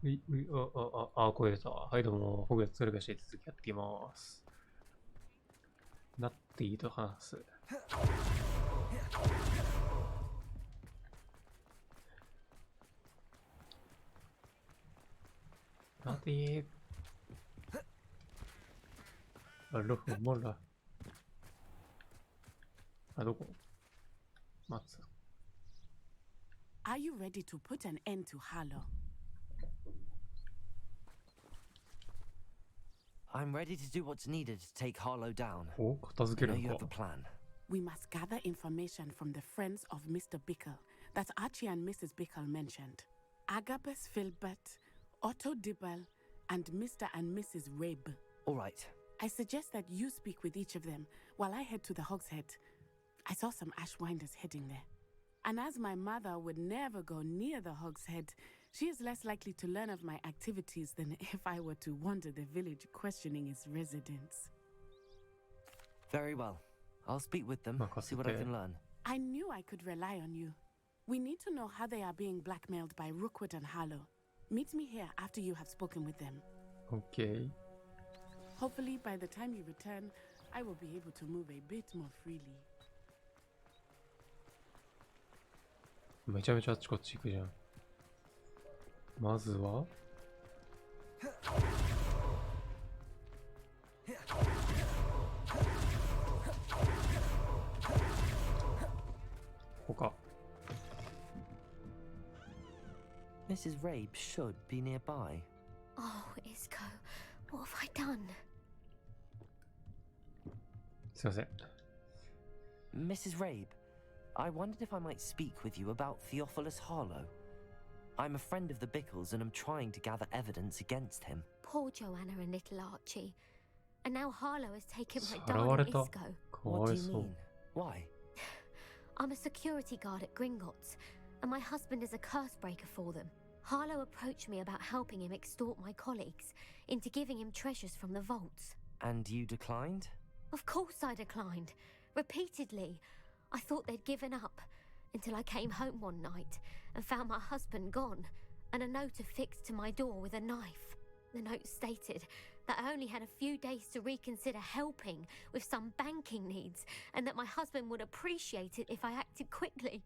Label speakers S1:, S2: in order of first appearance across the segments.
S1: 声出た。はい、どうも、ホグワーツレガシー続きやっていきます。ナッティと話す。ナティアロフモラ。あ、どこ待つ。
S2: Are you ready to put an end to Harlow?
S3: I'm ready to do what's needed to take Harlow down.
S1: お、片付ける
S3: I know you
S1: の
S3: have
S1: か。
S3: a plan.
S2: We must gather information from the friends of Mr. Bickle that Archie and Mrs. Bickle mentioned. Agabus Filbert, Otto Dibble, and Mr. and Mrs. Rabe.
S3: All right.
S2: I suggest that you speak with each of them while I head to the Hogshead. I saw some Ashwinders heading there. And as my mother would never go near the Hogshead, she is less likely to learn of my activities than if I were to wander the village questioning its residents.
S3: Very well. I'll speak with them, see what I can learn.
S2: I knew I could rely on you. We need to know how they are being blackmailed by Rookwood and Harlow. Meet me here after you have spoken with them.
S1: OK。
S2: Hopefully, by the time you return, I will be able to move a bit more freely.
S1: めちゃめちゃあっちこっち行くじゃん。まずはここか。
S3: Mrs. Rabe should be nearby.
S4: Oh, Isco, what have I done?
S1: すいません。
S3: Mrs. Rabe, I wondered if I might speak with you about Theophilus Harlow. I'm a friend of the Bickles and I'm trying to gather evidence against him.
S4: Poor Joanna and little Archie. And now Harlow has taken my
S1: さらわれ
S4: darling
S1: た。
S4: Isco.
S1: かわ
S3: What
S1: い
S3: do you
S1: そう。
S3: mean? Why?
S4: I'm a security guard at Gringotts, and my husband is a curse breaker for them. Harlow approached me about helping him extort my colleagues into giving him treasures from the vaults.
S3: And you declined?
S4: Of course I declined. Repeatedly. I thought they'd given up, until I came home one night and found my husband gone, and a note affixed to my door with a knife. The note stated that I only had a few days to reconsider helping with some banking needs, and that my husband would appreciate it if I acted quickly.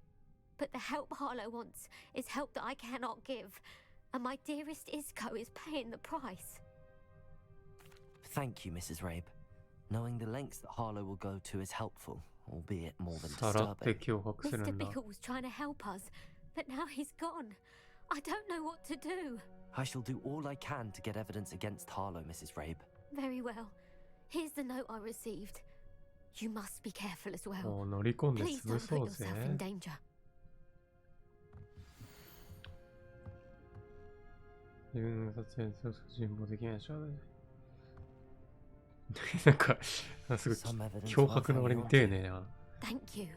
S4: But the help Harlow wants is help that I cannot give, and my dearest Isco is paying the price.
S3: Thank you, Mrs. Rabe. Knowing the lengths that Harlow will go to is helpful, albeit more than
S1: さらって
S3: disturbing.
S1: 脅迫する
S4: Mr.
S1: んだ。
S4: Bickle was trying to help us, but now he's gone. I don't know what to do.
S3: I shall do all I can to get evidence against Harlow, Mrs. Rabe.
S4: Very well. Here's the note I received. You must be careful as well.
S1: もう乗り込んで
S4: Please
S1: 潰
S4: don't
S1: そ
S4: put
S1: うぜ。
S4: yourself in danger.
S1: 自分の撮影に人望できないでしょ。なんか、すごい
S3: Some evidence
S1: 脅
S3: worth
S1: 迫の割
S3: hanging
S1: に
S3: on
S1: 丁
S3: to.
S1: 寧な。
S4: Thank you.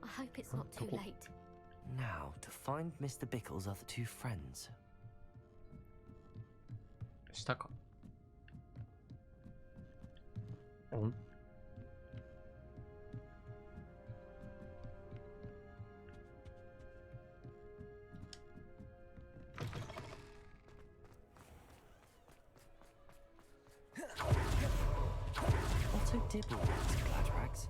S4: I hope it's not too
S1: Double.
S4: late.
S3: Now, to find Mr. Bickle's other two friends.
S1: 下か。ん
S3: Otto Dibble went to Gladrags.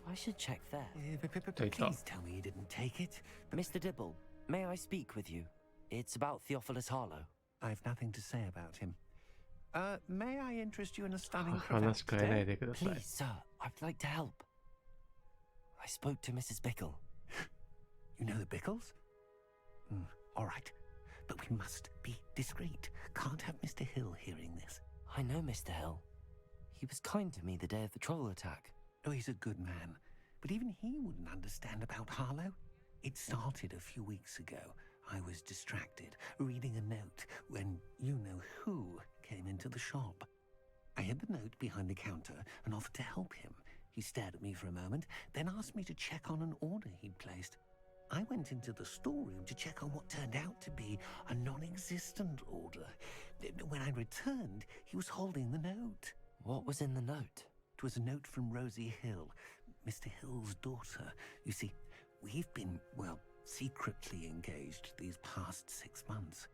S3: I should check there.
S1: Take that.
S5: Please tell me you didn't take it.
S3: Mr. Dibble, may I speak with you? It's about Theophilus Harlow.
S5: I've nothing to say about him. May I interest you in a stunning
S1: 話
S5: cravat
S1: 変えない
S5: today?
S1: でください。
S3: Please, sir, I'd like to help. I spoke to Mrs. Bickle.
S5: You know the Bickles? All right. But we must be discreet. Can't have Mr. Hill hearing this.
S3: I know Mr. Hill. He was kind to me the day of the troll attack.
S5: Oh, he's a good man. But even he wouldn't understand about Harlow. It started a few weeks ago. I was distracted, reading a note, when you-know-who came into the shop. I hid the note behind the counter and offered to help him. He stared at me for a moment, then asked me to check on an order he'd placed. I went into the storeroom to check on what turned out to be a non-existent order. When I returned, he was holding the note.
S3: What was in the note?
S5: It was a note from Rosie Hill, Mr. Hill's daughter. You see, we've been, well, secretly engaged these past 6 months.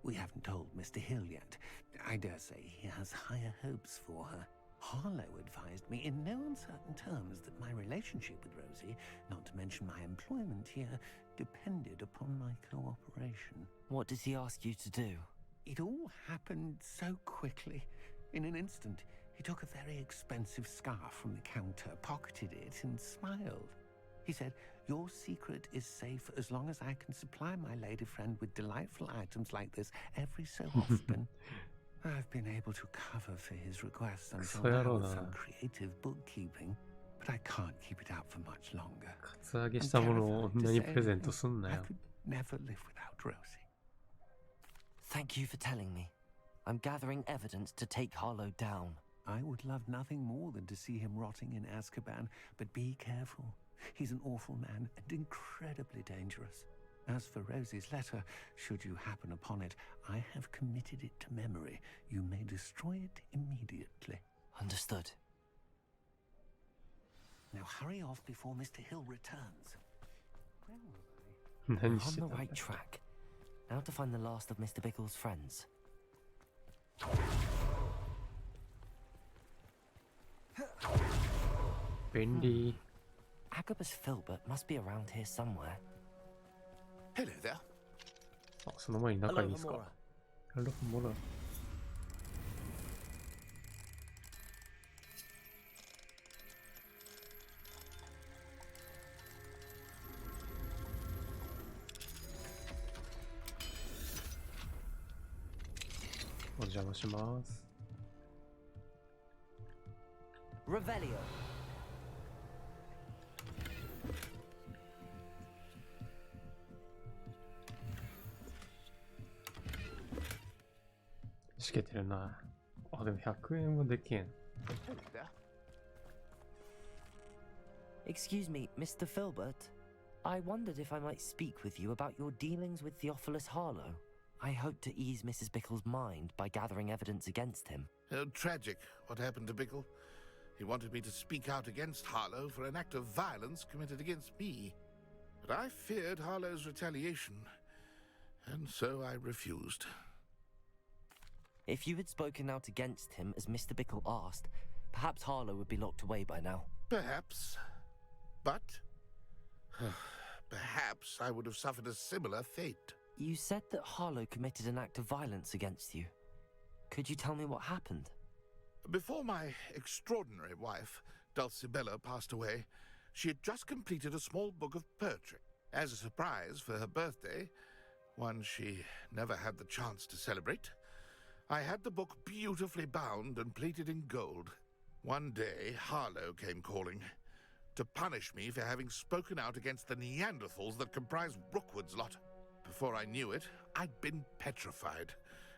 S5: We haven't told Mr. Hill yet. I dare say he has higher hopes for her. Harlow advised me in no uncertain terms that my relationship with Rosie, not to mention my employment here, depended upon my cooperation.
S3: What does he ask you to do?
S5: It all happened so quickly. In an instant, he took a very expensive scarf from the counter, pocketed it, and smiled. He said, "Your secret is safe as long as I can supply my lady friend with delightful items like this every so often." I've been able to cover for his requests until now with some creative bookkeeping, but I can't keep it up for much longer.
S1: カツアゲしたものを女にプレゼントすんな
S5: I
S1: よ。
S5: could never live without Rosie.
S3: Thank you for telling me. I'm gathering evidence to take Harlow down.
S5: I would love nothing more than to see him rotting in Azkaban, but be careful. He's an awful man and incredibly dangerous. As for Rosie's letter, should you happen upon it, I have committed it to memory. You may destroy it immediately.
S3: Understood.
S5: Now hurry off before Mr. Hill returns.
S3: We're
S1: 何
S3: on
S1: して
S3: the
S1: たんだ
S3: right track. Now to find the last of Mr. Bickle's friends.
S1: Bendy.
S3: Agabus Filbert must be around here somewhere.
S6: Hello there.
S1: あ、その前に中にいいですか
S6: Hello,
S1: Hello, Mora. お邪魔します。
S3: Revelio.
S1: しけてるな。あ、でも100円はできん。
S6: Hello there.
S3: Excuse me, Mr. Filbert. I wondered if I might speak with you about your dealings with Theophilus Harlow. I hope to ease Mrs. Bickle's mind by gathering evidence against him.
S6: Tragic what happened to Bickle. He wanted me to speak out against Harlow for an act of violence committed against me. But I feared Harlow's retaliation, and so I refused.
S3: If you had spoken out against him as Mr. Bickle asked, perhaps Harlow would be locked away by now.
S6: Perhaps. But perhaps I would have suffered a similar fate.
S3: You said that Harlow committed an act of violence against you. Could you tell me what happened?
S6: Before my extraordinary wife, Dulcibella, passed away, she had just completed a small book of poetry. As a surprise for her birthday, one she never had the chance to celebrate, I had the book beautifully bound and plated in gold. One day, Harlow came calling to punish me for having spoken out against the Neanderthals that comprise Rookwood's lot. Before I knew it, I'd been petrified,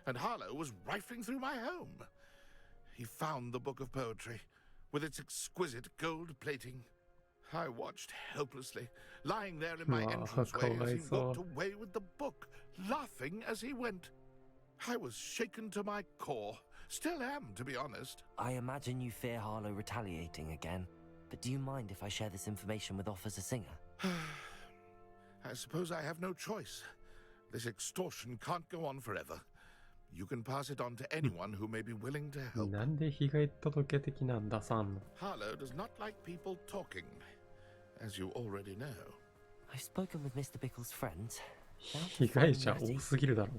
S6: and Harlow was rifling through my home. He found the book of poetry, with its exquisite gold plating. I watched helplessly, lying there in my entranceway as he walked away with the book, laughing as he went. I was shaken to my core. Still am, to be honest.
S3: I imagine you fear Harlow retaliating again, but do you mind if I share this information with Officer Singer?
S6: I suppose I have no choice. This extortion can't go on forever. You can pass it on to anyone who may be willing to help.
S1: なんで被害届的なん出さんの
S6: Harlow does not like people talking, as you already know.
S3: I've spoken with Mr. Bickle's friends.
S1: 被害者多すぎるだろ。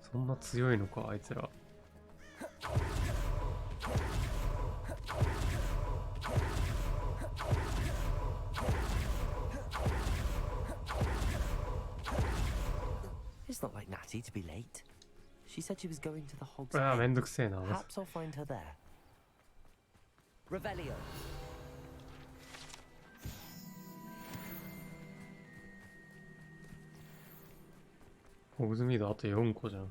S1: そんな強いのか、あいつら。
S3: It's not like Natty to be late. She said she was going to the Hog's
S1: ああ、め
S3: Head.
S1: んどくせえな。
S3: Perhaps I'll find her there. Revelio.
S1: ホグズミードあと4個じゃん。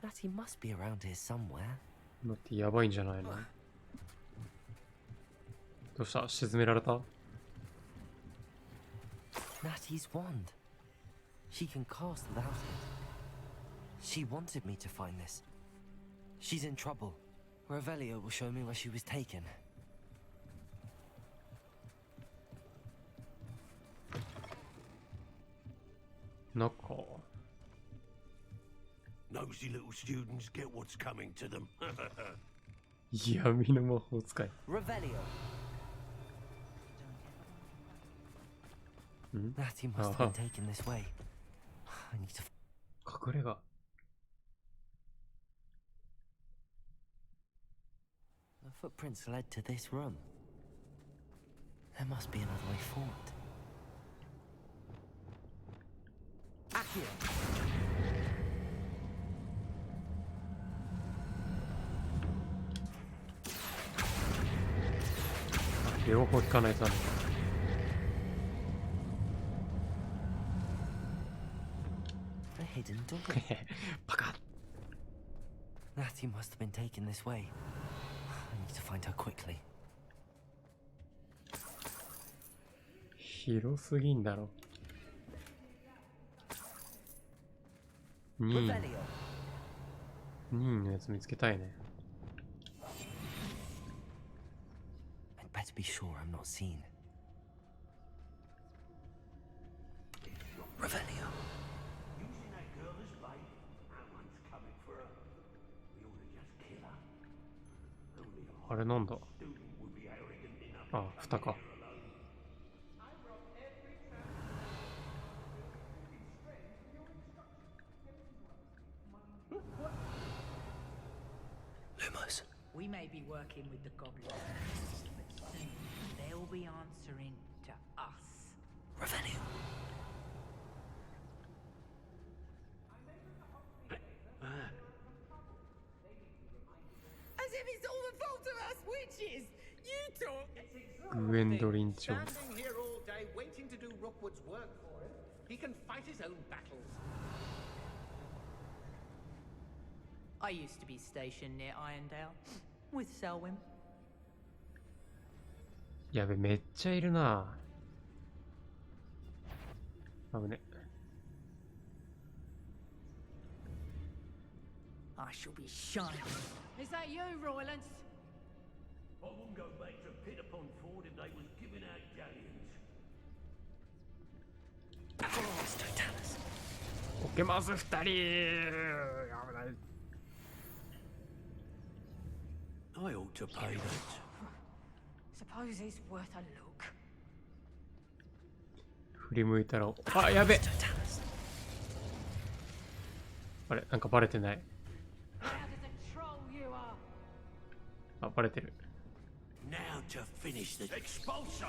S3: Natty must be around here somewhere.
S1: だってやばいんじゃないのどうした沈められた
S3: Natty's wand. She can cast without it. She wanted me to find this. She's in trouble. Revelio will show me where she was taken.
S5: Nosy little students get what's coming to them.
S1: 闇の魔法使い。
S3: Revelio. Natty must have been taken this way. I need to.
S1: 隠れ家。
S3: The footprints led to this room. There must be another way forward. Accio.
S1: 両方引かないとダメ。
S3: A hidden door.
S1: パカッ。
S3: Natty must have been taken this way. I need to find her quickly.
S1: 広すぎんだろ。2
S3: Revelio.
S1: 位のやつ見つけたいね。
S3: I'd better be sure I'm not seen. Revelio.
S5: Using that girl as bait. No one's coming for her. We ought to just kill her. Only a
S1: あれなんだ。
S5: student would be arrogant enough
S1: あ、蓋か。
S3: Lumos.
S7: We may be working with the goblins, but soon they'll be answering to us.
S3: Revelio.
S7: As if it's all the fault of us witches! You talk!
S1: グエンドリン町。
S8: Standing here all day waiting to do Rookwood's work for him. He can fight his own battles.
S7: I used to be stationed near Irondale with Selwyn.
S1: やべ、めっちゃいるな。危ね。
S7: I shall be shining. Is that you, Roylance?
S5: I wouldn't go back to Pit upon Ford if they was giving out galleons.
S1: こけます、二人。危ない。
S5: I ought to pay that.
S7: Suppose it's worth a look.
S1: 振り向いたら、あ、やべ。あれ、なんかバレてない。
S7: How does a troll you are?
S1: あ、バレてる。
S5: Now to finish the expulso.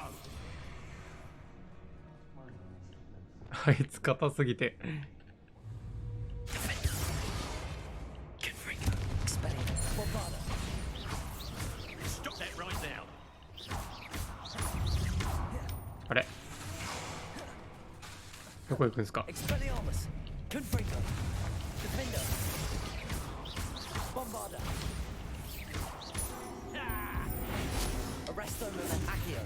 S1: あいつ硬すぎて。
S5: Stop that right now.
S1: あれ、どこ行くんですか。
S3: Expelliarmus. Confringo. Defender. Bombarda. Arresto and Accio.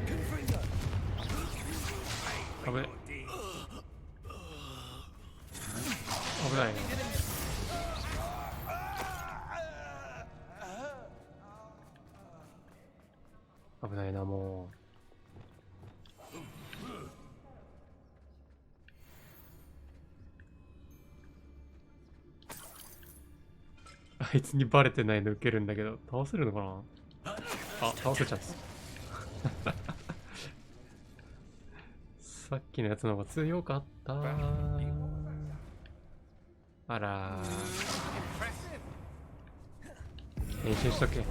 S3: Confringo.
S1: 危ない。危ないね。危ないな、もう。あいつにバレてないの受けるんだけど、倒せるのかな。あ、倒せちゃった。さっきのやつの方が強かった。あらー。練習しとけ。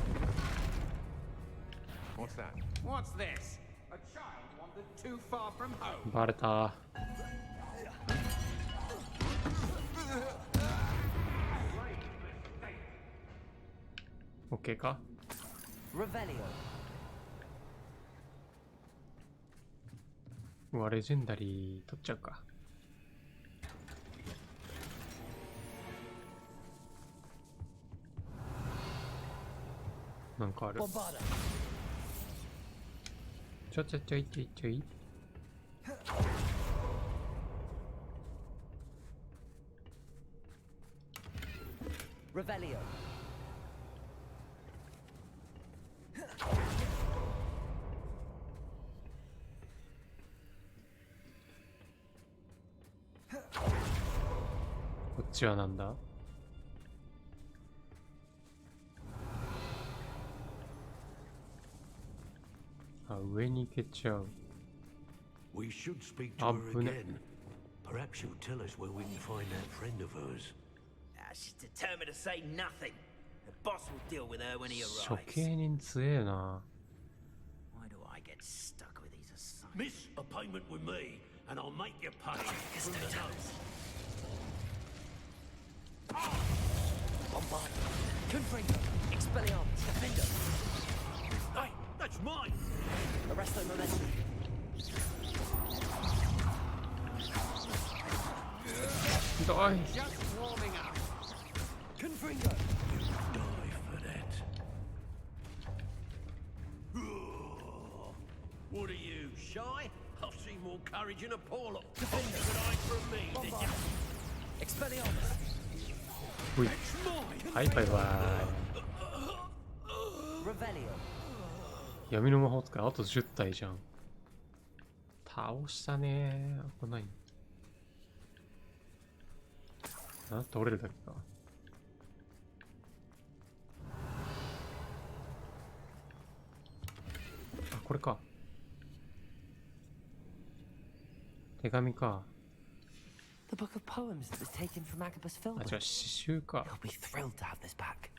S8: What's that? What's this? A child wandered too far from home.
S1: バレた。オッケーか。
S3: Revelio.
S1: うわ、レジェンダリー取っちゃうか。なんかある。
S3: Bombarda.
S1: ちょいちょいちょいちょい。
S3: Revelio.
S1: こっちはなんだ？あ、上に行けちゃう。
S9: We should speak to her again. Perhaps she'll tell us where we can find that friend of hers.
S10: She's determined to say nothing. The boss will deal with her when he
S1: 処
S10: arrives.
S1: 刑人強えな。
S10: Why do I get stuck with these assignments?
S9: Miss a payment with me, and I'll make you pay from the notes.
S3: Bombard. Confringo. Expelliarmus. Defender.
S9: Hey, that's mine!
S3: Arresto Momentum.
S1: Die.
S5: Just warming up.
S3: Confringo.
S9: Die for that. What are you, shy? I've seen more courage in a poor lot. Defender. From me, did you?
S3: Expelliarmus.
S1: ほい。はい、バイバイ。
S3: Revelio.
S1: 闇の魔法使い、あと10体じゃん。倒したねー。危ない。なんて折れるだけか。あ、これか。手紙か。
S3: The book of poems that was taken from Agabus
S1: あ、
S3: Philbin.
S1: じゃあ詩集か。
S3: He'll be thrilled to have this back.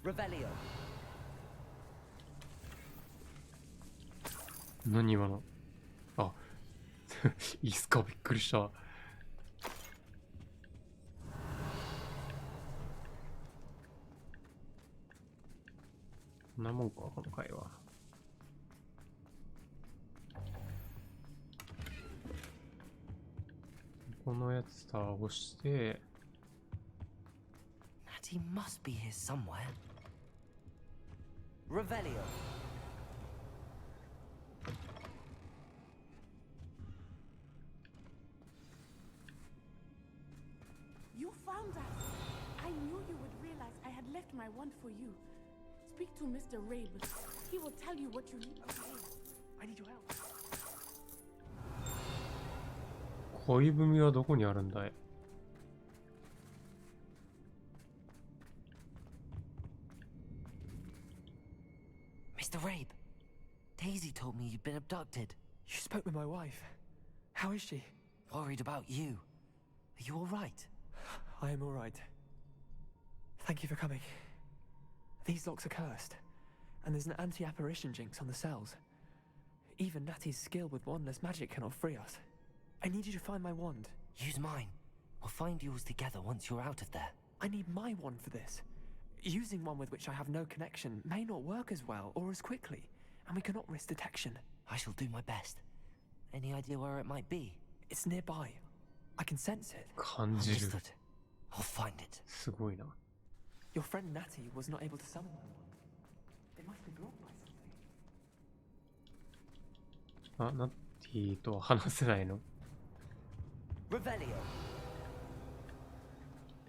S3: Revelio.
S1: 何今の。あ、いいっすか、びっくりした。こんなもんか、この回は。このやつ倒して、
S3: Natty must be here somewhere. Revelio.
S2: You found us. I knew you would realize I had left my wand for you. Speak to Mr. Rabe. He will tell you what you need to do.
S5: I need your help.
S1: 恋文はどこにあるんだい？
S3: Mr. Rabe. Daisy told me you'd been abducted.
S11: You spoke with my wife. How is she?
S3: Worried about you. Are you all right?
S11: I am all right. Thank you for coming. These locks are cursed, and there's an anti-apparition jinx on the cells. Even Natty's skill with wandless magic cannot free us. I need you to find my wand.
S3: Use mine. We'll find yours together once you're out of there.
S11: I need my wand for this. Using one with which I have no connection may not work as well or as quickly, and we cannot risk detection.
S3: I shall do my best. Any idea where it might be?
S11: It's nearby. I can sense it.
S1: 感じる。
S3: Understood. I'll find it.
S1: すごいな。
S11: Your friend Natty was not able to summon my wand. It must be blocked by something.
S1: あ、ナッティとは話せないの？
S3: Revelio.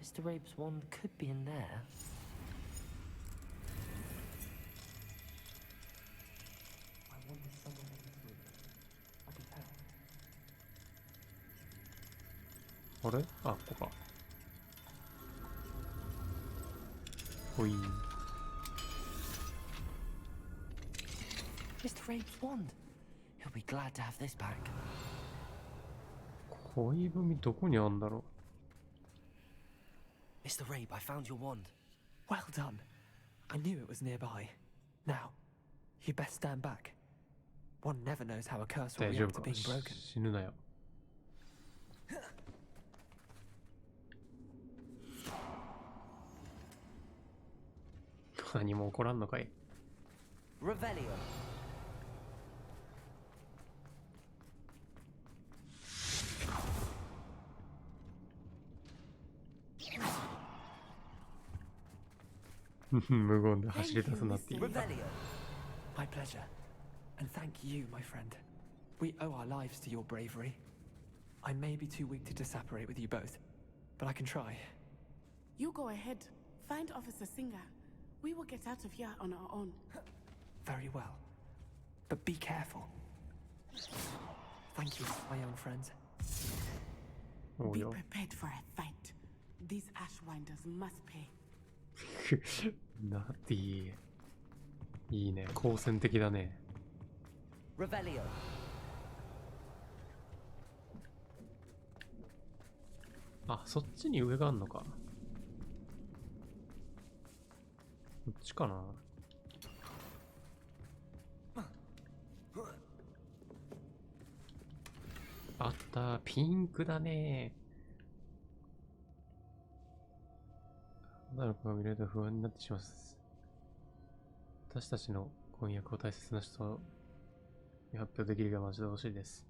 S3: Mr. Rabe's wand could be in there.
S11: My wand is somewhere in this room. I can tell.
S1: あれ？あ、ここか。ほい。
S3: Mr. Rabe's wand. He'll be glad to have this back.
S1: 恋文どこにあんだろ
S3: Mr. Rabe, I found your wand.
S11: Well done. I knew it was nearby. Now, you best stand back. One never knows how a curse
S1: う。
S11: will
S1: 大丈
S11: react
S1: 夫
S11: to
S1: か？
S11: being broken.
S1: 死ぬなよ。何も起こらんのかい？
S3: Revelio.
S1: Revelio. 無言で走り出すなっていう。
S3: Revelio.
S11: My pleasure. And thank you, my friend. We owe our lives to your bravery. I may be too weak to disapparate with you both, but I can try.
S2: You go ahead. Find Officer Singer. We will get out of here on our own.
S11: Very well. But be careful. Thank you, my young friends.
S1: Oh,
S2: Be
S1: yo.
S2: prepared for a fight. These Ashwinders must pay.
S1: ナティいいね、好戦的だね。
S3: Revelio.
S1: あ、そっちに上があんのか。こっちかな。あった、ピンクだね。女の子が見れると不安になってしまいます。私たちの婚約を大切な人に発表できるがマジで欲しいです。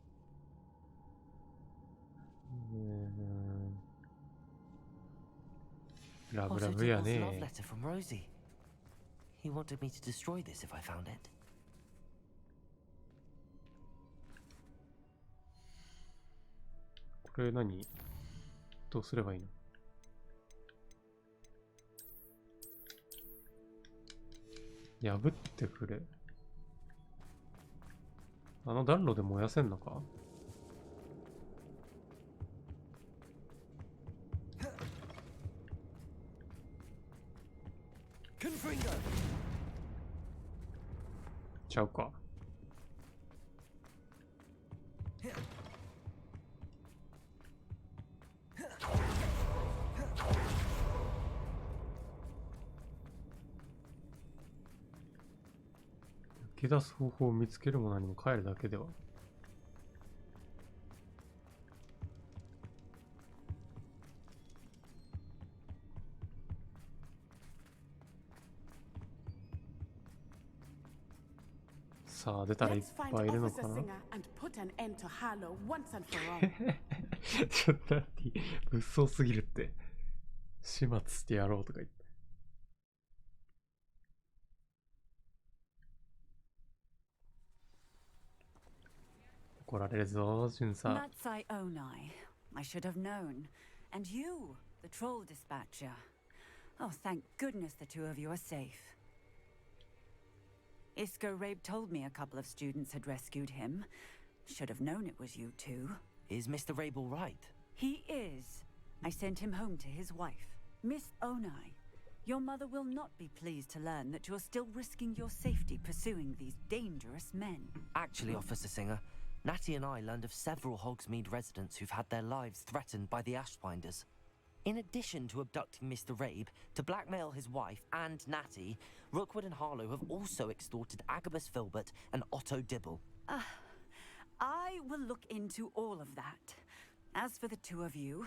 S1: ラブラブやね。
S3: love letter from Rosie. He wanted me to destroy this if I found it.
S1: これ何？どうすればいいの？破ってくれ。あの暖炉で燃やせんのか？ちゃうか。抜け出す方法を見つけるも何も帰るだけでは。さあ出たらいっぱいいるのかな。ちょっと待って、物騒すぎるって。始末してやろうとか言って。怒られるぞ、ジュンさん。
S12: Natsai Onai. I should have known. And you, the troll dispatcher. Oh, thank goodness the two of you are safe. Isco Rabe told me a couple of students had rescued him. Should have known it was you two.
S3: Is Mr. Rabe all right?
S12: He is. I sent him home to his wife. Miss Onai, your mother will not be pleased to learn that you're still risking your safety pursuing these dangerous men.
S3: Actually, Officer Singer, Natty and I learned of several Hogsmeade residents who've had their lives threatened by the Ashwinders. In addition to abducting Mr. Rabe to blackmail his wife and Natty, Rookwood and Harlow have also extorted Agabus Filbert and Otto Dibble.
S12: I will look into all of that. As for the two of you,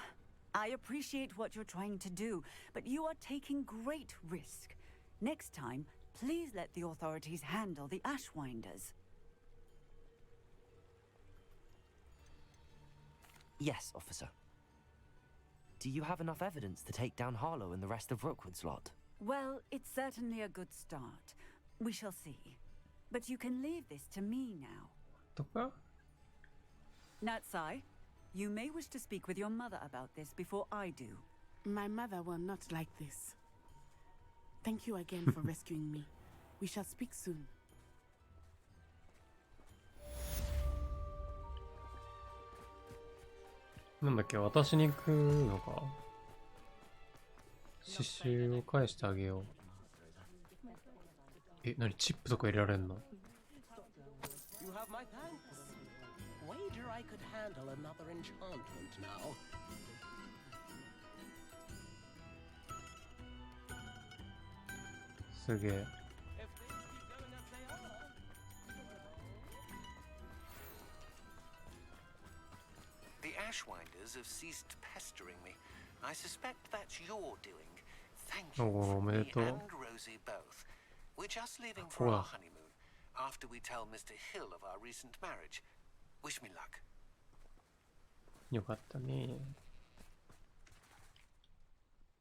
S12: I appreciate what you're trying to do, but you are taking great risk. Next time, please let the authorities handle the Ashwinders.
S3: Yes, officer. Do you have enough evidence to take down Harlow and the rest of Rookwood's lot?
S12: Well, it's certainly a good start. We shall see. But you can leave this to me now. Natsai, you may wish to speak with your mother about this before I do.
S2: My mother will not like this. Thank you again for rescuing me. We shall speak soon.
S1: なんだっけ、私に行くのか。刺繍を返してあげよう。え、何チップとか入れられんの？
S8: You have my thanks. Wager I could handle another enchantment now.
S1: すげえ。
S5: The Ashwinders have ceased pestering me. I suspect that's your doing. Thank you from me and Rosie both. We're just leaving for our honeymoon after we tell Mr. Hill of our recent marriage. Wish me luck.
S1: よかったね。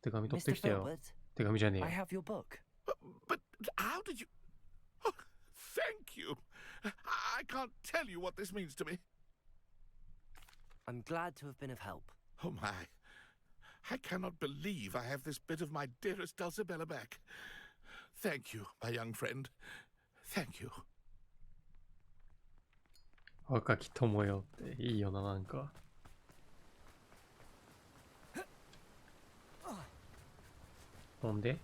S1: 手紙取ってきたよ。手紙じゃねえよ。
S3: I have your book.
S6: But how did you... Oh, thank you. I can't tell you what this means to me.
S3: I'm glad to have been of help.
S6: Oh my. I cannot believe I have this bit of my dearest Dulcibella back. Thank you, my young friend. Thank you.
S1: 若き友よっていいよな、なんか。ほんで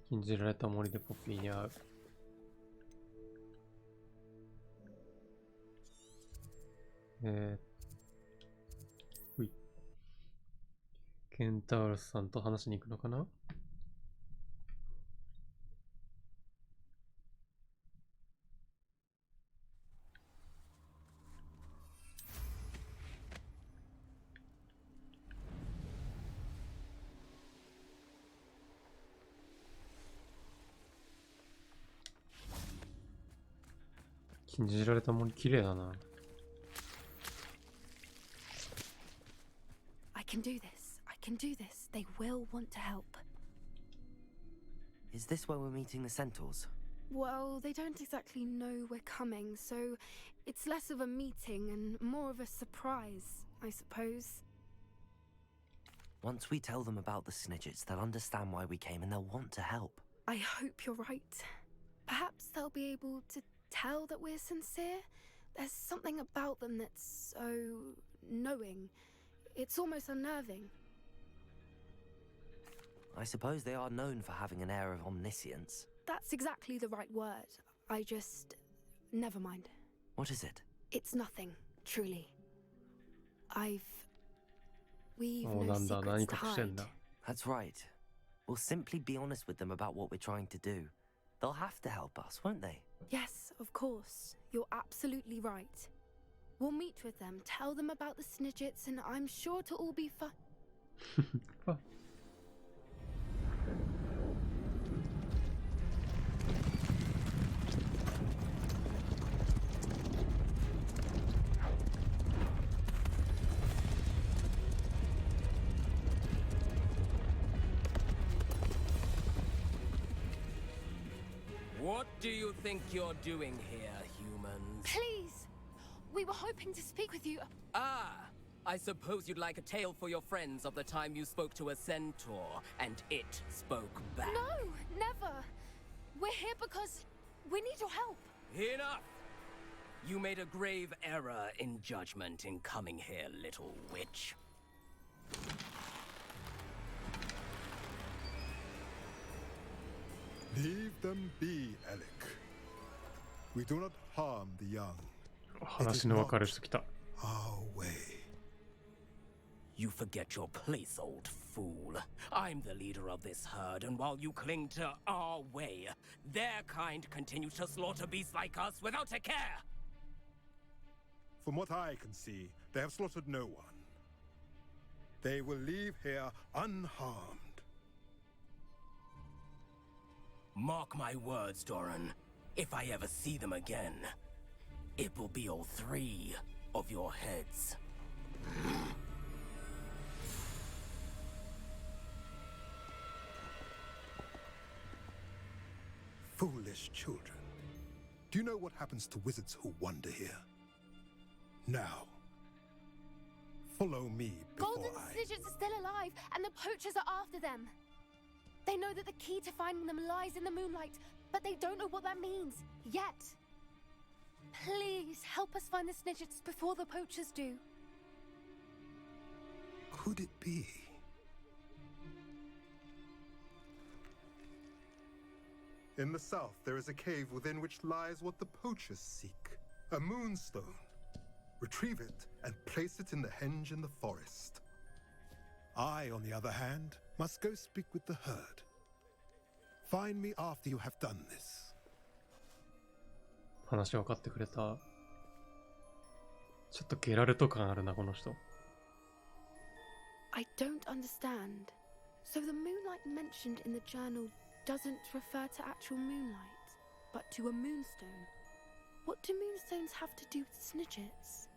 S1: 禁じられた森でポピーに会う。ほい。ケンタウロスさんと話しに行くのかな。禁じられた森綺麗だな。
S13: I can do this. I can do this. They will want to help.
S3: Is this where we're meeting the centaurs?
S13: Well, they don't exactly know we're coming, so it's less of a meeting and more of a surprise, I suppose.
S3: Once we tell them about the Snidgets, they'll understand why we came and they'll want to help.
S13: I hope you're right. Perhaps they'll be able to tell that we're sincere. There's something about them that's so knowing. It's almost unnerving.
S3: I suppose they are known for having an air of omniscience.
S13: That's exactly the right word. I just... never mind.
S3: What is it?
S13: It's nothing, truly. We've
S1: Oh,
S13: no
S1: 何
S13: secrets to
S1: 隠してんだ。
S13: hide.
S3: That's right. We'll simply be honest with them about what we're trying to do. They'll have to help us, won't they?
S13: Yes, of course. You're absolutely right. We'll meet with them, tell them about the Snidgets, and I'm sure it'll all be fun.
S8: What do you think you're doing here, humans?
S13: Please! We were hoping to speak with you.
S8: Ah! I suppose you'd like a tale for your friends of the time you spoke to a centaur, and it spoke back.
S13: No, never. We're here because we need your help.
S8: Enough! You made a grave error in judgment in coming here, little witch.
S14: Leave them be, Alec. We do not harm the young.
S1: 話の分かる人来た。
S14: Our way.
S8: You forget your place, old fool. I'm the leader of this herd, and while you cling to our way, their kind continue to slaughter beasts like us without a care.
S14: From what I can see, they have slaughtered no one. They will leave here unharmed.
S8: Mark my words, Doran. If I ever see them again, it will be all three of your heads.
S14: Foolish children. Do you know what happens to wizards who wander here? Now, follow me before
S13: Golden Snidgets are still alive, and the poachers are after them. They know that the key to finding them lies in the moonlight, but they don't know what that means, yet. Please, help us find the Snidgets before the poachers do.
S14: Could it be? In the south, there is a cave within which lies what the poachers seek. A moonstone. Retrieve it and place it in the henge in the forest. I, on the other hand, must go speak with the herd. Find me after you have done this.
S1: 話分かってくれた。ちょっとゲラルト感あるな、この人。
S13: I don't understand. So the moonlight mentioned in the journal doesn't refer to actual moonlight, but to a moonstone. What do moonstones have to do with Snidgets?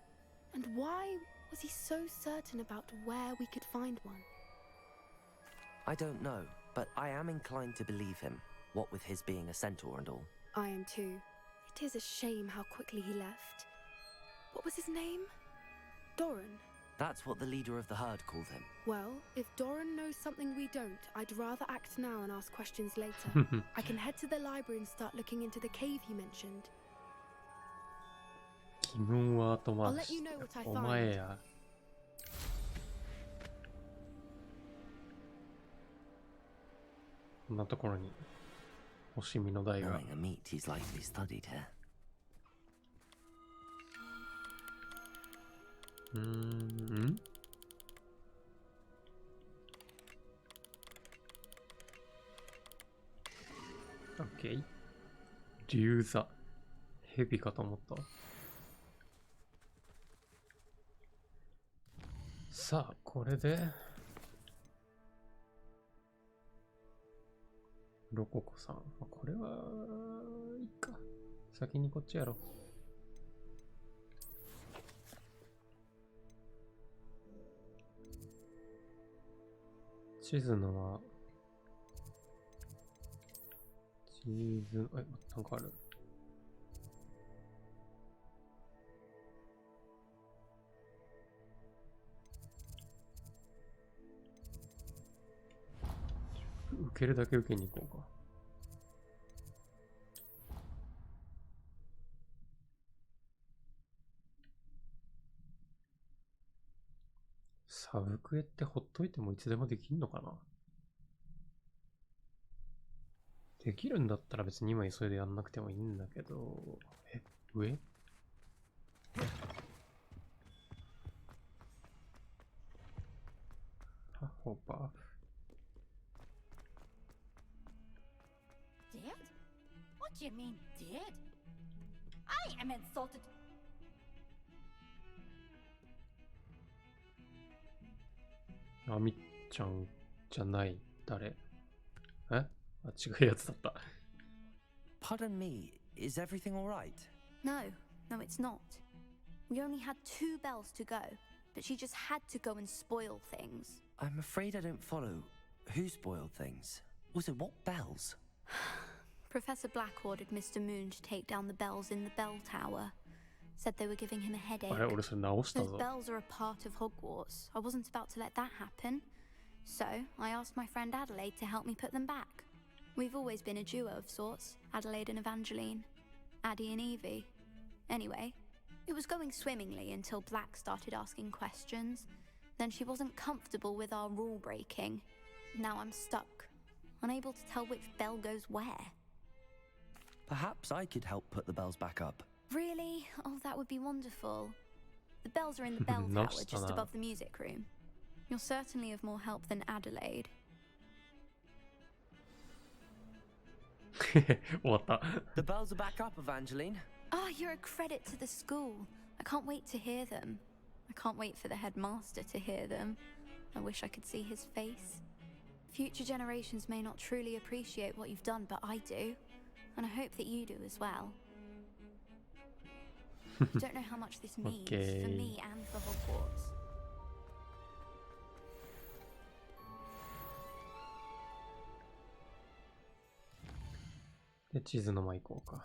S13: And why was he so certain about where we could find one?
S3: I don't know, but I am inclined to believe him, what with his being a centaur and all.
S13: I am too. It is a shame how quickly he left. What was his name? Doran?
S3: That's what the leader of the herd called him.
S13: Well, if Doran knows something we don't, I'd rather act now and ask questions later. I can head to the library and start looking into the cave he mentioned.
S1: 疑問は後回
S13: I'll
S1: し
S13: let you know what I
S1: お
S13: find.
S1: 前や。こんなところに星見の台が。
S3: Knowing a meat, he's likely studied here.
S1: オッケー。竜座。蛇かと思った。さあ、これでロココさん。これはいいか。先にこっちやろう。地図のは、地図、なんかある。受けるだけ受けに行こうか。サブクエってほっといてもいつでもできんのかな。できるんだったら別に今急いでやんなくてもいいんだけど、上ホーパー。
S15: Dead? What do you mean, dead? I am insulted.
S1: あみっちゃんじゃない。誰？あ、違うやつだった。
S3: Pardon me, is everything alright?
S16: No, it's not. We only had 2 bells to go, but she just had to go and spoil things.
S3: I'm afraid I don't follow. Who spoiled things? Also, what bells?
S16: Professor Black ordered Mr. Moon to take down the bells in the bell tower. Said they were giving him a headache. Those bells are a part of Hogwarts. I wasn't about to let that happen. So, I asked my friend Adelaide to help me put them back. We've always been a duo of sorts, Adelaide and Evangeline. Addie and Evie. Anyway, it was going swimmingly until Black started asking questions. Then she wasn't comfortable with our rule breaking. Now I'm stuck, unable to tell which bell goes where.
S3: Perhaps I could help put the bells back up.
S16: Really? Oh, that would be wonderful. The bells are in the bell tower just above the music room. You're certainly of more help than Adelaide.
S1: 終わった。
S3: The bells are back up, Evangeline.
S16: Ah, you're a credit to the school. I can't wait to hear them. I can't wait for the headmaster to hear them. I wish I could see his face. Future generations may not truly appreciate what you've done, but I do. And I hope that you do as well. You don't know how much this means for me and for Hogwarts.
S1: で、地図の間行こうか。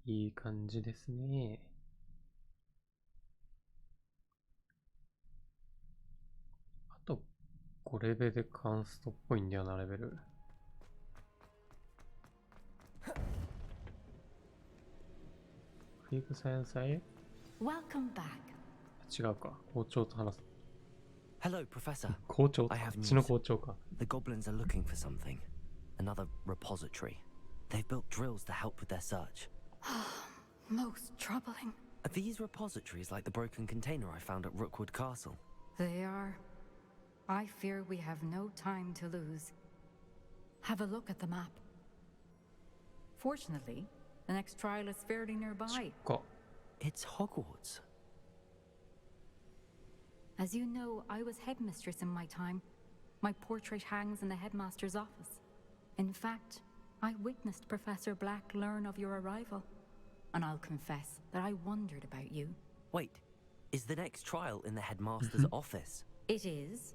S1: いい感じですね。あと5レベルでカンストっぽいんだよな、レベル。フィークサイエンサイ
S15: Welcome back.
S1: 違うか、校長と話す。
S3: Hello, Professor.
S1: 校長、
S3: I have
S1: こっちの校長か。
S3: The goblins are looking for something. Another repository. They've built drills to help with their search.
S15: Most troubling.
S3: Are these repositories like the broken container I found at Rookwood Castle?
S7: They are. I fear we have no time to lose. Have a look at the map. Fortunately, the next trial is fairly nearby.
S3: It's Hogwarts.
S7: As you know, I was headmistress in my time. My portrait hangs in the headmaster's office. In fact, I witnessed Professor Black learn of your arrival. And I'll confess that I wondered about you.
S3: Wait, Is the next trial in the headmaster's office?
S7: It is.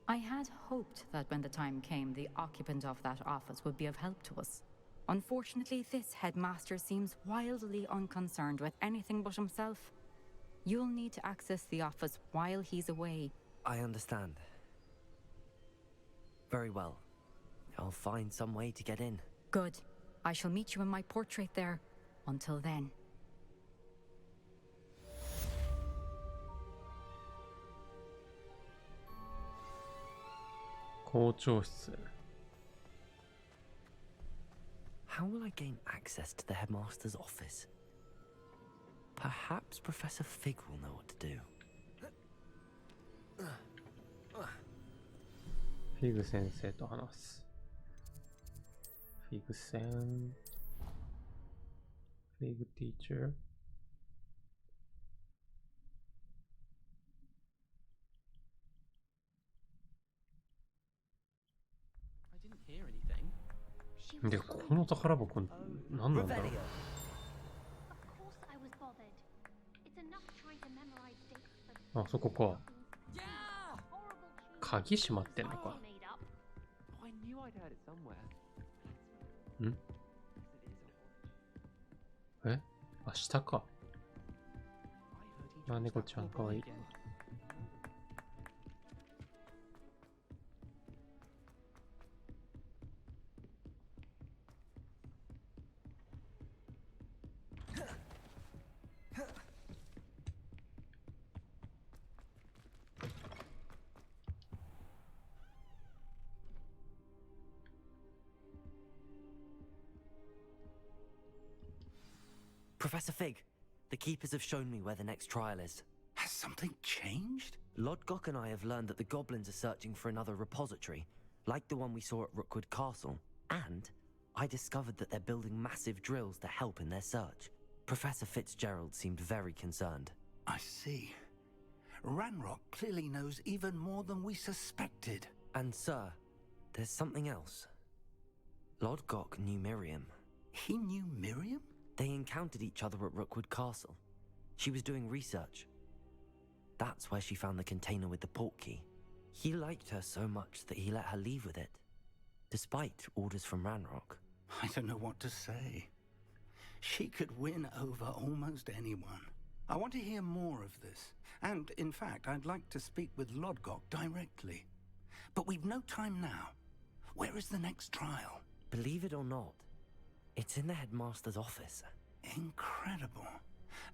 S7: I had hoped that when the time came, the occupant of that office would be of help to us. Unfortunately, this headmaster seems wildly unconcerned with anything but himself. You'll need to access the office while he's away.
S3: I understand. Very well. I'll find some way to get in.
S7: Good. I shall meet you in my portrait there. Until then.
S3: How will I gain access to the headmaster's office? Perhaps Professor Fig will know what to do.
S1: フィグ先生と話す。フィグ先生。Fig teacher.
S11: I didn't hear anything.
S1: で、この宝箱何なんだろう。あ、そこか。鍵閉まってんのか。ん？え？あ、下か。あ、猫ちゃんかわいい。
S3: Professor Fig, the keepers have shown me where the next trial is.
S5: Has something changed?
S3: Lodgok and I have learned that the goblins are searching for another repository, like the one we saw at Rookwood Castle. And I discovered that they're building massive drills to help in their search. Professor Fitzgerald seemed very concerned.
S5: I see. Ranrock clearly knows even more than we suspected.
S3: And sir, there's something else. Lodgok knew Miriam.
S5: He knew Miriam?
S3: They encountered each other at Rookwood Castle. She was doing research. That's where she found the container with the port key. He liked her so much that he let her leave with it, despite orders from Ranrock.
S5: I don't know what to say. She could win over almost anyone. I want to hear more of this. And, in fact, I'd like to speak with Lodgok directly. But we've no time now. Where is the next trial?
S3: Believe it or not, it's in the headmaster's office.
S5: Incredible.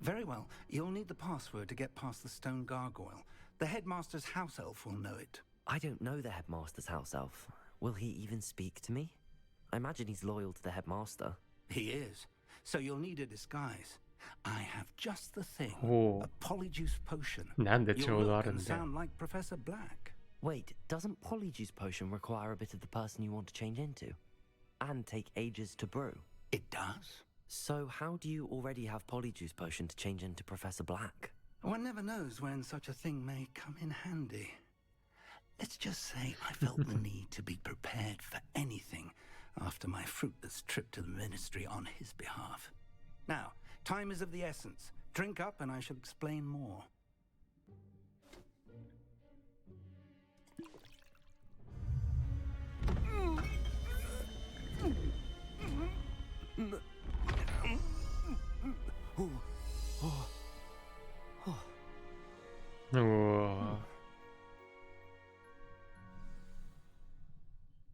S5: Very well. You'll need the password to get past the stone gargoyle. The headmaster's house elf will know it.
S3: I don't know the headmaster's house elf. Will he even speak to me? I imagine he's loyal to the headmaster.
S5: He is. So you'll need a disguise. I have just the thing.
S1: Oh.
S5: A polyjuice potion.
S1: You'll
S5: look and sound like Professor Black.
S3: Wait, doesn't polyjuice potion require a bit of the person you want to change into? And take ages to brew?
S5: It does.
S3: So how do you already have polyjuice potion to change into Professor Black?
S5: One never knows when such a thing may come in handy. Let's just say I felt the need to be prepared for anything after my fruitless trip to the ministry on his behalf. Now, time is of the essence. Drink up and I shall explain more.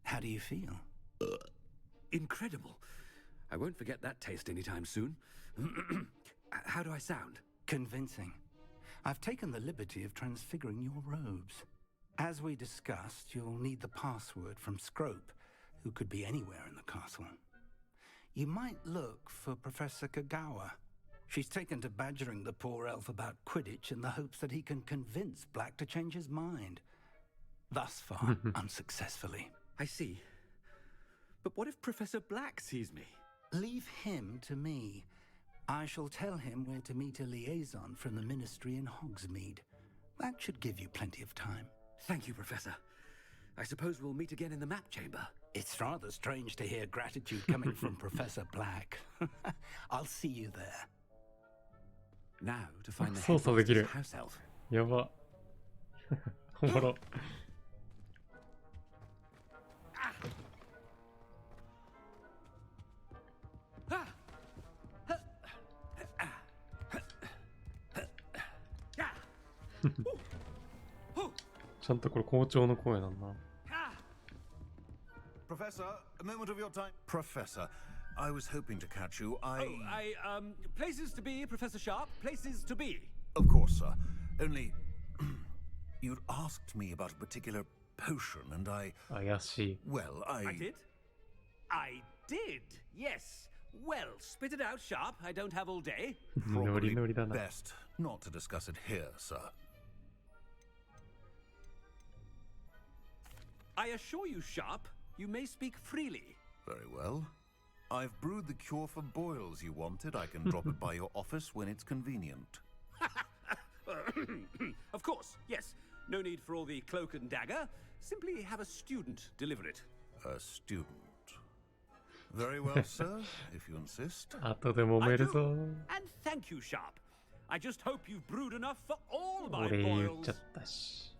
S5: How do you feel?
S9: Incredible. I won't forget that taste anytime soon. How do I sound?
S5: Convincing. I've taken the liberty of transfiguring your robes. As we discussed, you'll need the password from Scrope, who could be anywhere in the castle. You might look for Professor Kagawa. She's taken to badgering the poor elf about Quidditch in the hopes that he can convince Black to change his mind. Thus far, unsuccessfully.
S9: I see. But what if Professor Black sees me?
S5: Leave him to me. I shall tell him where to meet a liaison from the ministry in Hogsmeade. That should give you plenty of time.
S9: Thank you, Professor. I suppose we'll meet again in the map chamber.
S5: It's rather strange to hear gratitude coming from Professor Black. I'll see you there.
S17: Now to find the
S1: 操作できる。
S17: house elf.
S1: やば。おもろ。ちゃんとこれ校長の声なんだ。
S18: Professor, a moment of your time. Professor, I was hoping to catch you.
S17: Places to be, Professor Sharp. Places to be.
S18: Of course, sir. Only you'd asked me about a particular potion, and I.
S1: 怪しい。
S18: Well,
S17: I did? I did, yes. Well, spit it out, Sharp. I don't have all day.
S1: ノリノリだな。
S18: Best not to discuss it here, sir.
S17: I assure you, Sharp, you may speak freely.
S18: Very well. I've brewed the cure for boils you wanted. I can drop it by your office when it's convenient.
S17: Of course, yes. No need for all the cloak and dagger. Simply have a student deliver it.
S18: A student. Very well, sir, if you insist.
S1: 後で揉めるぞ。
S17: And thank you, Sharp. I just hope you've brewed enough for all my
S1: 俺言っ
S17: boils.
S1: ちゃったし。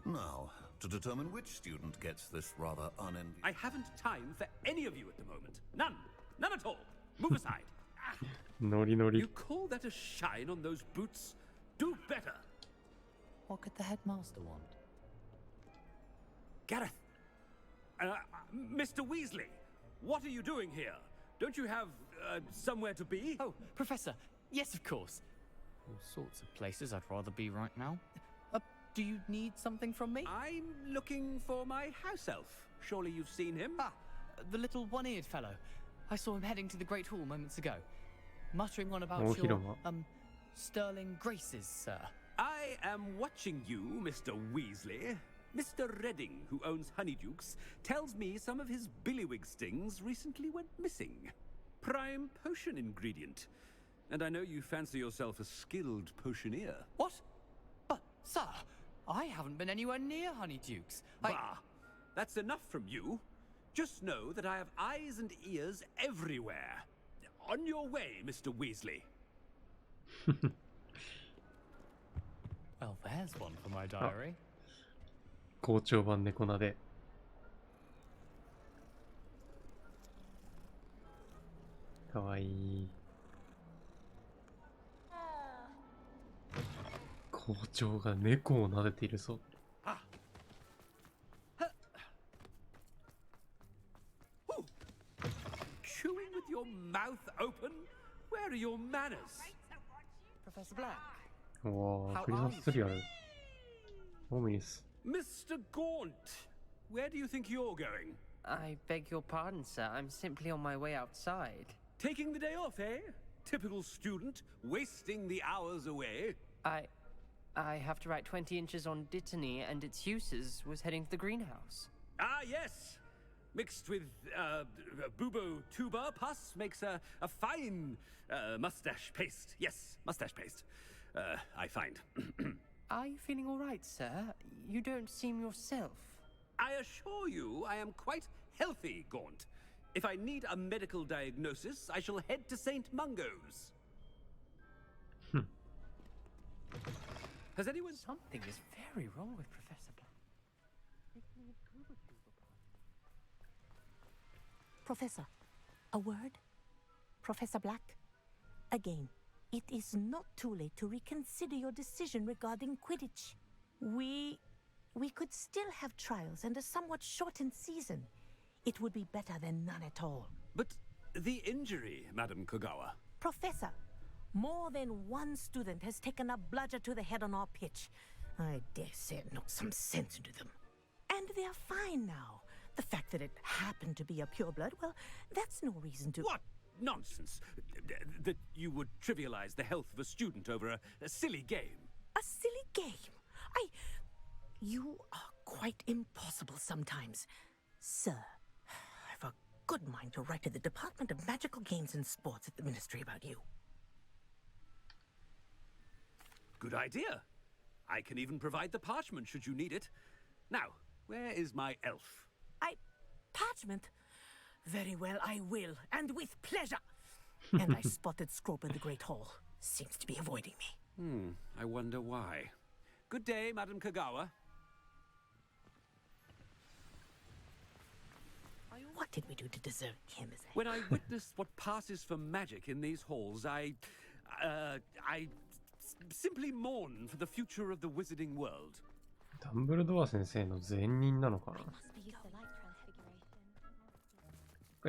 S18: Now, to determine which student gets this rather unenviable.
S17: I haven't time for any of you at the moment. None. None at all. Move aside.
S1: ノリノリ。
S17: You call that a shine on those boots? Do better.
S3: What could the headmaster want?
S17: Gareth. Mr. Weasley, what are you doing here? Don't you have somewhere to be?
S19: Oh, Professor. Yes, of course. All sorts of places I'd rather be right now. Do you need something from me?
S17: I'm looking for my house elf. Surely you've seen him?
S19: Ah, the little one-eared fellow. I saw him heading to the Great Hall moments ago, muttering on about your, sterling graces, sir.
S17: I am watching you, Mr. Weasley. Mr. Redding, who owns Honeydukes, tells me some of his billywig stings recently went missing. Prime potion ingredient. And I know you fancy yourself a skilled potioneer.
S19: What? But, sir, I haven't been anywhere near Honeydukes.
S17: Bah! That's enough from you. Just know that I have eyes and ears everywhere. On your way, Mr. Weasley.
S19: Well, there's one for my diary.
S1: 校長版猫なで。かわいい。校長が猫を撫でているぞ。
S17: Chewing with your mouth open? Where are your manners?
S19: Professor Black.
S1: おー、クリスマスツリーある。オミニス。
S17: Mr. Gaunt, where do you think you're going?
S20: I beg your pardon, sir. I'm simply on my way outside.
S17: Taking the day off, eh? Typical student, wasting the hours away.
S20: I have to write 20 inches on Dittany and its uses. Was heading to the greenhouse.
S17: Ah, yes. Mixed with bubo tuber pus makes a fine mustache paste. Yes, mustache paste. I find.
S20: Are you feeling all right, sir? You don't seem yourself.
S17: I assure you I am quite healthy, Gaunt. If I need a medical diagnosis, I shall head to St. Mungo's. Has anyone...
S20: Something is very wrong with Professor Black.
S21: Professor, a word? Professor Black? Again, it is not too late to reconsider your decision regarding Quidditch. We could still have trials and a somewhat shortened season. It would be better than none at all.
S17: But the injury, Madam Kogawa.
S21: Professor, more than one student has taken a bludger to the head on our pitch. I dare say it knocked some sense into them. And they're fine now. The fact that it happened to be a pureblood, well, that's no reason to...
S17: What nonsense! That you would trivialize the health of a student over a silly game.
S21: A silly game? You are quite impossible sometimes. Sir, I've a good mind to write to the Department of Magical Games and Sports at the Ministry about you.
S17: Good idea. I can even provide the parchment should you need it. Now, where is my elf?
S21: Parchment? Very well, I will, and with pleasure. And I spotted Scrope in the Great Hall. seems to be avoiding
S17: me. I wonder why. Good day, Madam Kagawa.
S21: What did we do to deserve him as a...
S17: When I witnessed what passes for magic in these halls, I simply mourn for the future of the wizarding world.
S1: ダンブルドア先生の前任なのかな。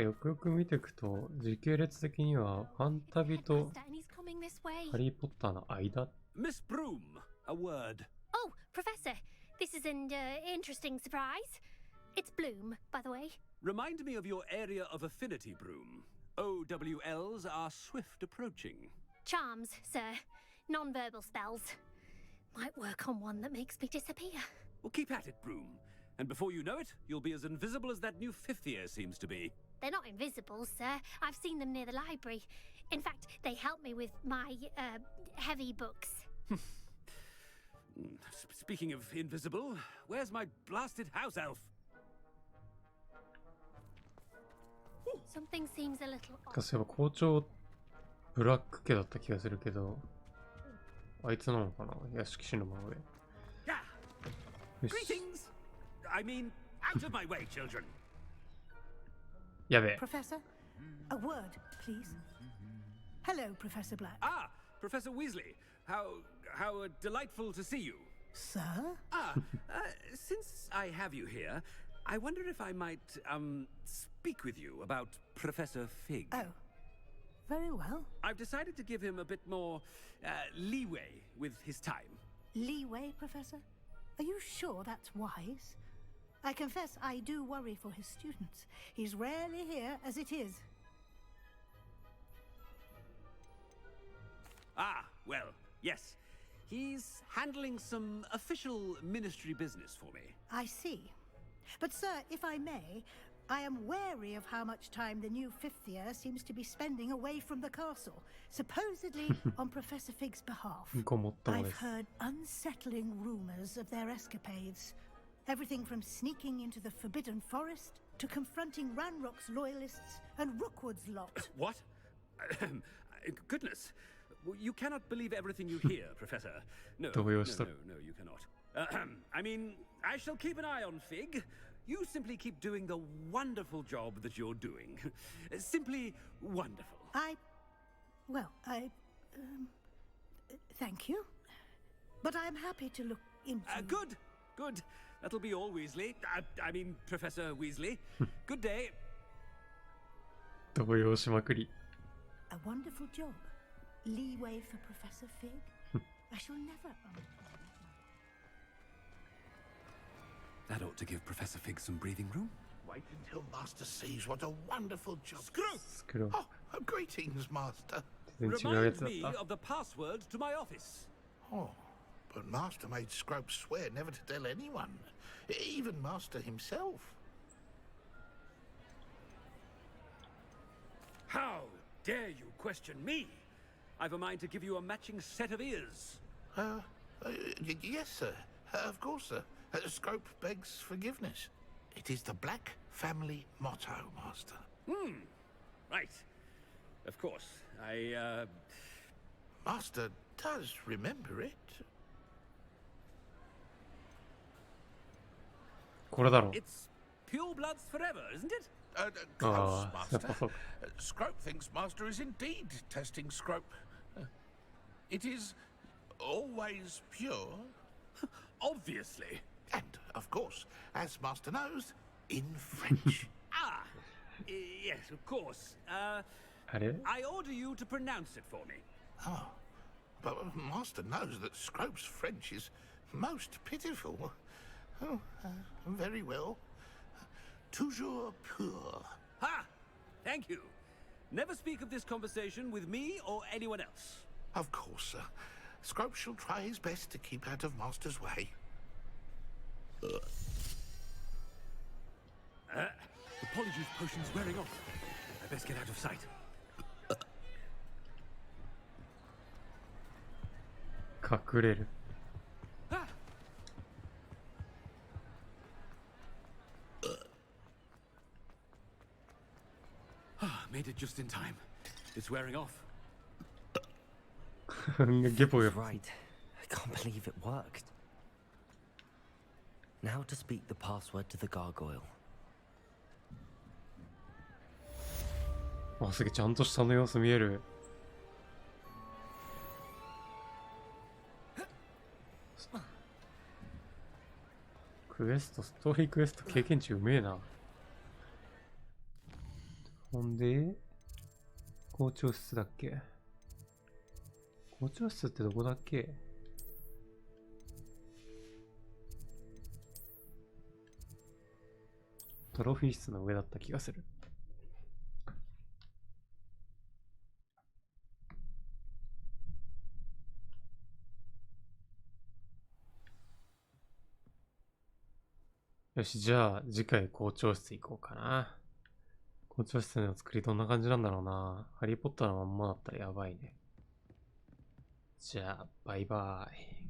S1: よくよく見ていくと、時系列的にはファンタビとハリー・ポッターの間。
S17: Miss Broom, a word.
S4: Oh, Professor, this is an interesting surprise. It's Bloom, by the way.
S17: Remind me of your area of affinity, Broom. OWLs are swift approaching.
S4: Charms, sir. Non-verbal spells. Might work on one that makes me disappear.
S17: Well, keep at it, Broom. And before you know it, you'll be as invisible as that new fifth year seems to be.
S4: They're not invisible, sir. I've seen them near the library. In fact, they help me with my, heavy books.
S17: Speaking of invisible, where's my blasted house elf?
S4: Something seems a little odd.
S1: そういえば校長ブラック家だった気がするけど、あいつなのかな、屋敷市のままで。
S17: Greetings! I mean, out of my way, children.
S1: やべえ。
S22: Professor, a word, please. Hello, Professor Black.
S17: Ah, Professor Weasley. How delightful to see you.
S22: Sir?
S17: Since I have you here, I wonder if I might, speak with you about Professor Fig.
S22: Oh, very well.
S17: I've decided to give him a bit more, leeway with his time.
S22: Leeway, Professor? Are you sure that's wise? I confess I do worry for his students. He's rarely here as it is.
S17: Ah, well, yes. He's handling some official ministry business for me.
S22: I see. But, sir, if I may, I am wary of how much time the new fifth year seems to be spending away from the castle, supposedly on Professor Fig's behalf. I've heard unsettling rumors of their escapades. Everything from sneaking into the Forbidden Forest to confronting Ranrock's loyalists and Rookwood's lot.
S17: What? Goodness. You cannot believe everything you hear, Professor. No, you cannot. I mean, I shall keep an eye on Fig. You simply keep doing the wonderful job that you're doing. Simply wonderful.
S22: Thank you. But I'm happy to look into...
S17: Good. That'll be all, Weasley. I mean, Professor Weasley. Good day.
S1: 動揺しまくり。
S22: A wonderful job. Leeway for Professor Fig. I shall never...
S17: That ought to give Professor Fig some breathing room.
S6: Wait until Master sees what a wonderful job.
S17: Screw!
S6: Oh, greetings, Master.
S17: Remind me of the password to my office.
S6: Oh, but Master made Scrope swear never to tell anyone, even Master himself.
S17: How dare you question me? I've a mind to give you a matching set of ears.
S6: Yes, sir. Of course, sir. Scrope begs forgiveness. It is the Black family motto, Master.
S17: Right. Of course.
S6: Master does remember it.
S1: これだろう。
S17: It's pure bloods forever, isn't it?
S6: Close, Master. Scrope thinks Master is indeed testing Scrope. It is always pure.
S17: Obviously.
S6: And, of course, as Master knows, in French.
S17: Yes, of course.
S1: I
S17: order you to pronounce it for me.
S6: Oh, but Master knows that Scrope's French is most pitiful. Oh, very well. Toujours pur.
S17: Ha! Thank you. Never speak of this conversation with me or anyone else.
S6: Of course, sir. Scrope shall try his best to keep out of Master's way.
S17: The Polyjuice potion's wearing off. I best get out of sight.
S1: Kakureru.
S17: Made it just in time. It's wearing off.
S3: Right. I can't believe it worked. Now to speak the password to the gargoyle.
S1: あ、すげえ、ちゃんと下の様子見える。クエスト、ストーリークエスト経験値うめえな。ほんで、校長室だっけ？校長室ってどこだっけ？トロフィー室の上だった気がする。よし、じゃあ次回校長室行こうかな。校長室の作りどんな感じなんだろうな。ハリーポッターのまんまだったらやばいね。じゃあ、バイバイ。